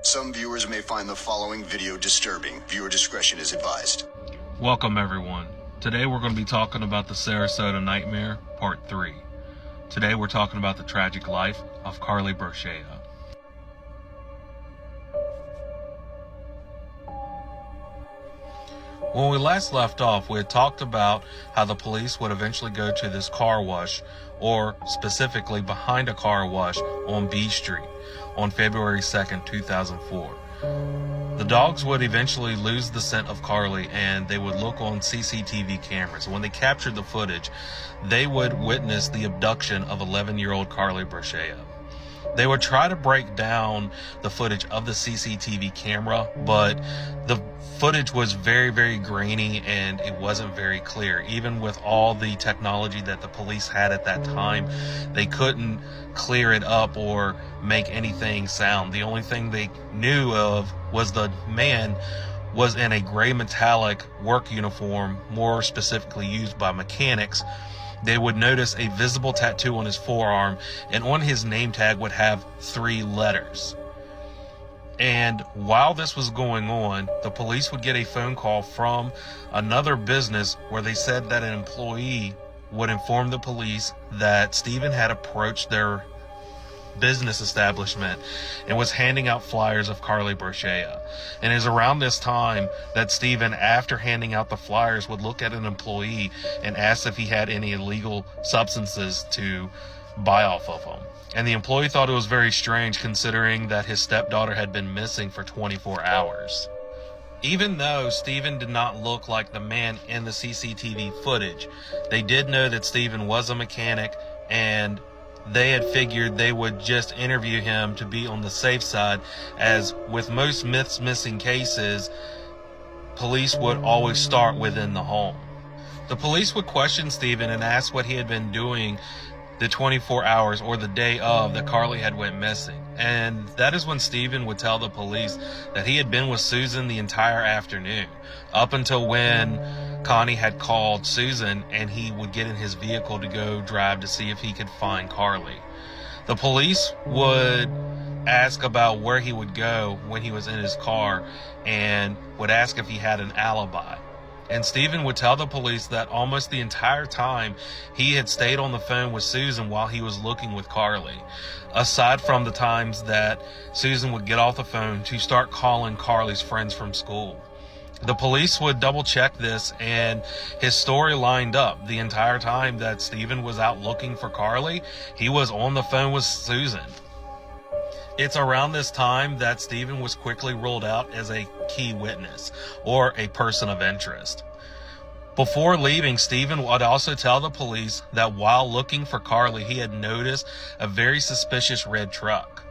Some viewers may find the following video disturbing. Viewer discretion is advised. Welcome everyone. Today we're going to be talking about the Sarasota Nightmare, Part 3. Today we're talking about the tragic life of Carly Brocea. When we last left off, we had talked about how the police would eventually go to this car wash, or specifically behind a car wash on B Street on February 2nd, 2004. The dogs would eventually lose the scent of Carly and they would look on CCTV cameras. When they captured the footage, they would witness the abduction of 11-year-old Carly Brocea. They would try to break down the footage of the CCTV camera, but the footage was very, very grainy and it wasn't very clear. Even with all the technology that the police had at that time, they couldn't clear it up or make anything sound. The only thing they knew of was the man was in a gray metallic work uniform, more specifically used by mechanics. They would notice a visible tattoo on his forearm, and on his name tag would have 3 letters. And while this was going on, the police would get a phone call from another business where they said that an employee would inform the police that Stephen had approached their business establishment and was handing out flyers of Carly Brocea. And it is around this time that Stephen, after handing out the flyers, would look at an employee and ask if he had any illegal substances to buy off of him. And the employee thought it was very strange, considering that his stepdaughter had been missing for 24 hours. Even though Stephen did not look like the man in the CCTV footage, they did know that Stephen was a mechanic, and they had figured they would just interview him to be on the safe side, as with most missing cases, police would always start within the home. The police would question Stephen and ask what he had been doing the 24 hours or the day of that Carly had went missing. And that is when Stephen would tell the police that he had been with Susan the entire afternoon, up until when Connie had called Susan and he would get in his vehicle to go drive to see if he could find Carly. The police would ask about where he would go when he was in his car and would ask if he had an alibi. And Stephen would tell the police that almost the entire time he had stayed on the phone with Susan while he was looking with Carly, aside from the times that Susan would get off the phone to start calling Carly's friends from school. The police would double check this, and his story lined up. The entire time that Stephen was out looking for Carly, he was on the phone with Susan. It's around this time that Stephen was quickly ruled out as a key witness, or a person of interest. Before leaving, Stephen would also tell the police that while looking for Carly, he had noticed a very suspicious red truck.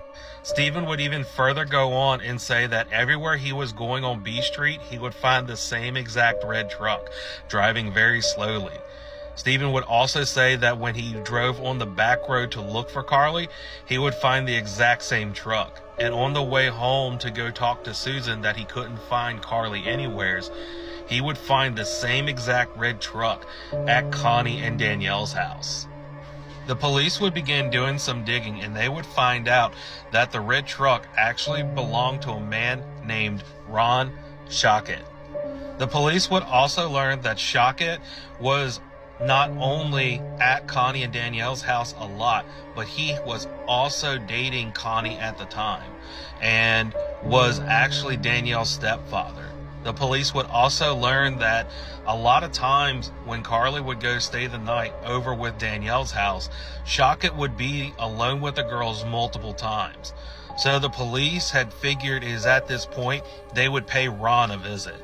Stephen would even further go on and say that everywhere he was going on B Street, he would find the same exact red truck, driving very slowly. Stephen would also say that when he drove on the back road to look for Carly, he would find the exact same truck. And on the way home to go talk to Susan that he couldn't find Carly anywheres, he would find the same exact red truck at Connie and Danielle's house. The police would begin doing some digging, and they would find out that the red truck actually belonged to a man named Ron Shockett. The police would also learn that Shockett was not only at Connie and Danielle's house a lot, but he was also dating Connie at the time and was actually Danielle's stepfather. The police would also learn that a lot of times when Carly would go stay the night over with Danielle's house, Shockett would be alone with the girls multiple times. So the police had figured is at this point they would pay Ron a visit.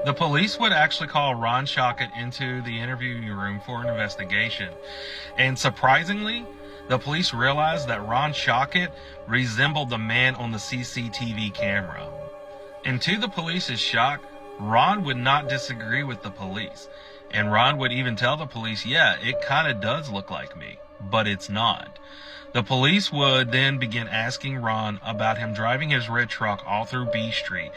The police would actually call Ron Shockett into the interview room for an investigation. And surprisingly, the police realized that Ron Shockett resembled the man on the CCTV camera. And to the police's shock, Ron would not disagree with the police. And Ron would even tell the police, yeah, it kind of does look like me, but it's not. The police would then begin asking Ron about him driving his red truck all through B Street,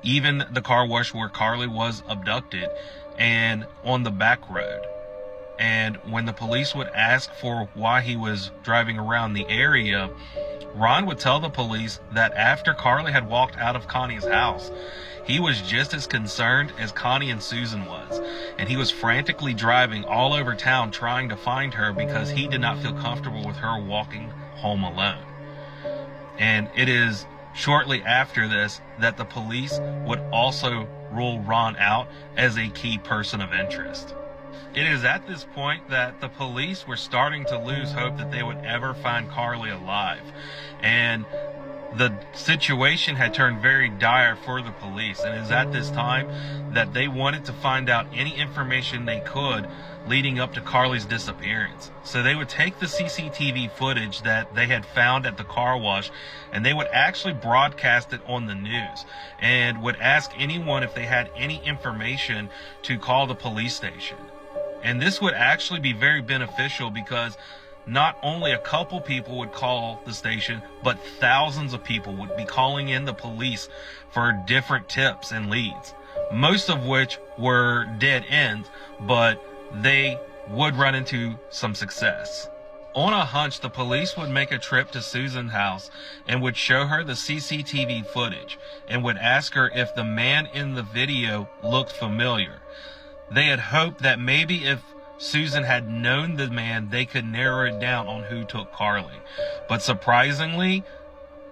even the car wash where Carly was abducted, and on the back road. And when the police would ask for why he was driving around the area, Ron would tell the police that after Carly had walked out of Connie's house, he was just as concerned as Connie and Susan was, and he was frantically driving all over town trying to find her because he did not feel comfortable with her walking home alone. And it is shortly after this that the police would also rule Ron out as a key person of interest. It is at this point that the police were starting to lose hope that they would ever find Carly alive. And the situation had turned very dire for the police. And it is at this time that they wanted to find out any information they could leading up to Carly's disappearance. So they would take the CCTV footage that they had found at the car wash and they would actually broadcast it on the news and would ask anyone if they had any information to call the police station. And this would actually be very beneficial because not only a couple people would call the station, but thousands of people would be calling in the police for different tips and leads, most of which were dead ends, but they would run into some success. On a hunch, the police would make a trip to Susan's house and would show her the CCTV footage and would ask her if the man in the video looked familiar. They had hoped that maybe if Susan had known the man, they could narrow it down on who took Carly. But surprisingly,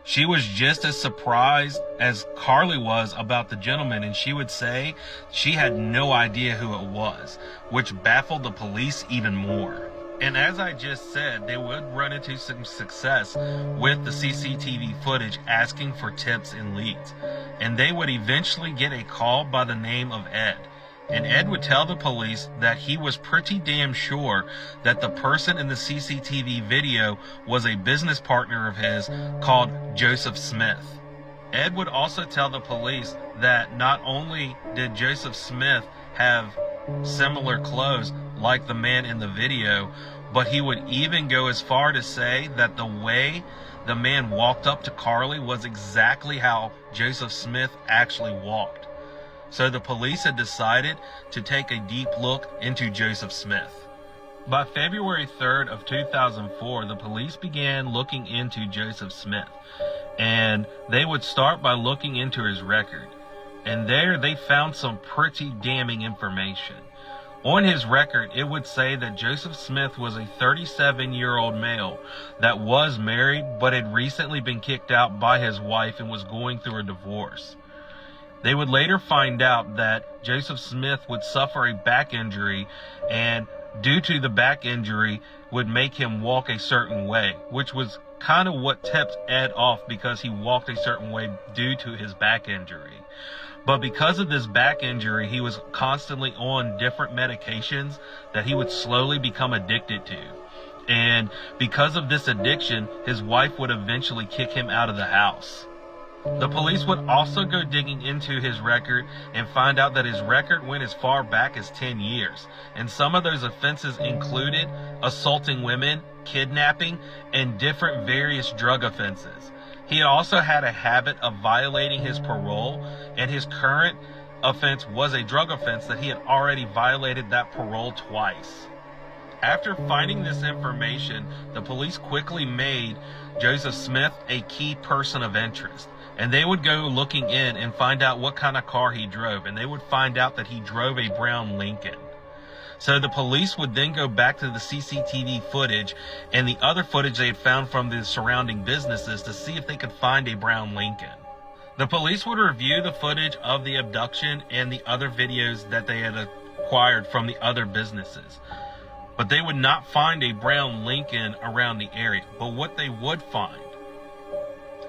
she was just as surprised as Carly was about the gentleman, and she would say she had no idea who it was, which baffled the police even more. And as I just said, they would run into some success with the CCTV footage asking for tips and leads. And they would eventually get a call by the name of Ed. And Ed would tell the police that he was pretty damn sure that the person in the CCTV video was a business partner of his called Joseph Smith. Ed would also tell the police that not only did Joseph Smith have similar clothes like the man in the video, but he would even go as far to say that the way the man walked up to Carly was exactly how Joseph Smith actually walked. So the police had decided to take a deep look into Joseph Smith. By February 3rd of 2004, the police began looking into Joseph Smith, and they would start by looking into his record. And there they found some pretty damning information. On his record, it would say that Joseph Smith was a 37-year-old male that was married but had recently been kicked out by his wife and was going through a divorce. They would later find out that Joseph Smith would suffer a back injury, and due to the back injury would make him walk a certain way, which was kind of what tipped Ed off because he walked a certain way due to his back injury. But because of this back injury, he was constantly on different medications that he would slowly become addicted to. And because of this addiction, his wife would eventually kick him out of the house. The police would also go digging into his record and find out that his record went as far back as 10 years. And some of those offenses included assaulting women, kidnapping, and different various drug offenses. He also had a habit of violating his parole, and his current offense was a drug offense that he had already violated that parole twice. After finding this information, the police quickly made Joseph Smith a key person of interest. And they would go looking in and find out what kind of car he drove. And they would find out that he drove a brown Lincoln. So the police would then go back to the CCTV footage and the other footage they had found from the surrounding businesses to see if they could find a brown Lincoln. The police would review the footage of the abduction and the other videos that they had acquired from the other businesses. But they would not find a brown Lincoln around the area. But what they would find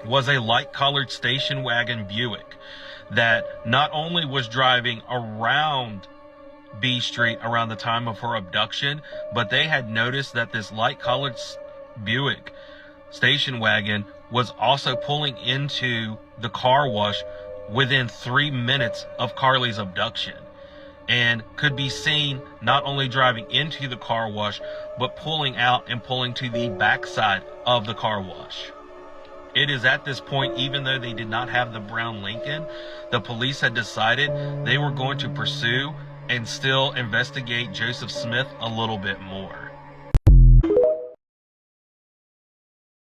was a light-colored station wagon Buick that not only was driving around B Street around the time of her abduction, but they had noticed that this light-colored Buick station wagon was also pulling into the car wash within 3 minutes of Carly's abduction, and could be seen not only driving into the car wash, but pulling out and pulling to the backside of the car wash. It is at this point, even though they did not have the brown Lincoln, the police had decided they were going to pursue and still investigate Joseph Smith a little bit more.